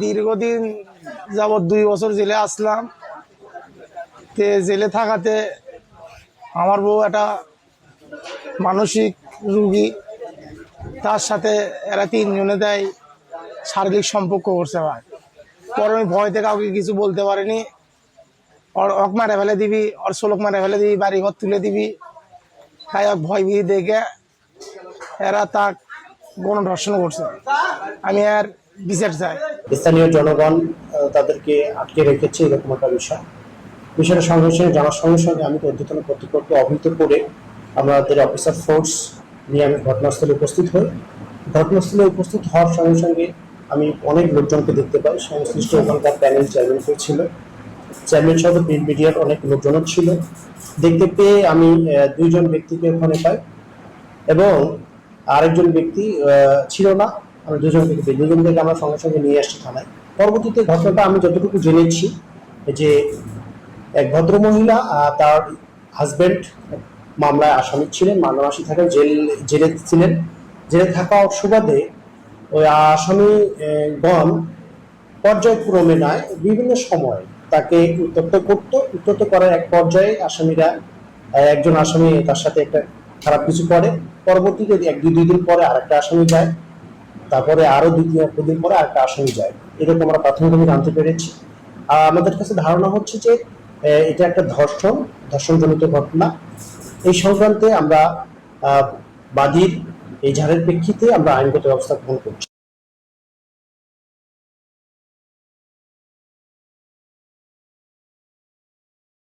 দীর্ঘদিন যাবৎ 2 বছর জেলে আসলাম। জেলে থাকাতে আমার বউ একটা মানসিক রোগী, তার সাথে এরা 3 জনে দেয় শারীরিক সম্পর্ক করছে ভাই। পরে আমি ভয়তে কাউকে কিছু বলতে পারিনি। অক মারে ফেলে দিবি, ওর সোলক মারে ফেলে দিবি, বাড়ি ঘর তুলে দিবি, তাই ভয় ভীতি দেখে এরা তাক গণধর্ষণ করছে। আমি আর বিচার চাই। স্থানীয় জনগণ তাদেরকে আটকে রেখেছে, এরকম একটা বিষয়টা সঙ্গে সঙ্গে জানার সঙ্গে সঙ্গে আমি ঊর্ধ্বতন কর্তৃপক্ষকে অবহিত করে আমাদের অফিসার ফোর্স নিয়ে আমি ঘটনাস্থলে উপস্থিত হই। ঘটনাস্থলে উপস্থিত হওয়ার সঙ্গে সঙ্গে আমি অনেক লোকজনকে দেখতে পাই। সংশ্লিষ্ট ওখানকার প্যানেল চেয়ারম্যান ছিল, চেয়ারম্যান সহ প্রিন্ট মিডিয়ার অনেক লোকজনও ছিল। দেখতে পেয়ে আমি 2 জন ব্যক্তিকে ওখানে পাই এবং আরেকজন ব্যক্তি ছিল না। আমরা 2 জনকে আমরা সঙ্গে সঙ্গে নিয়ে আসছি থানায়। পরবর্তীতে ঘটনাটা আমি যতটুকু জেনেছি যে এক ভদ্রমহিলা তার হাজবেন্ড মামলায় আসামি ছিলেন, মামলামাসী থাকেন, জেলে ছিলেন। জেলে থাকা সুবাদে ওই আসামিগণ পর্যায়ক্রমে নয় বিভিন্ন সময় তাকে উত্ত্যক্ত করার এক পর্যায়ে আসামিরা একজন আসামি তার সাথে একটা খারাপ কিছু করে। পরবর্তীতে 1-2 দিন পরে আরেকটা আসামি যায়, তারপরে আরো 2-3 দিন পরে আরেকটা আসামি যায়। এরকম আমরা প্রাথমিকভাবে জানতে পেরেছি। আমাদের কাছে ধারণা হচ্ছে যে এটা একটা ধর্ষণজনিত ঘটনা। এই সংক্রান্তে আমরা বাদীর এই ঝাড়ের প্রেক্ষিতে আমরা আইনগত ব্যবস্থা গ্রহণ করছি।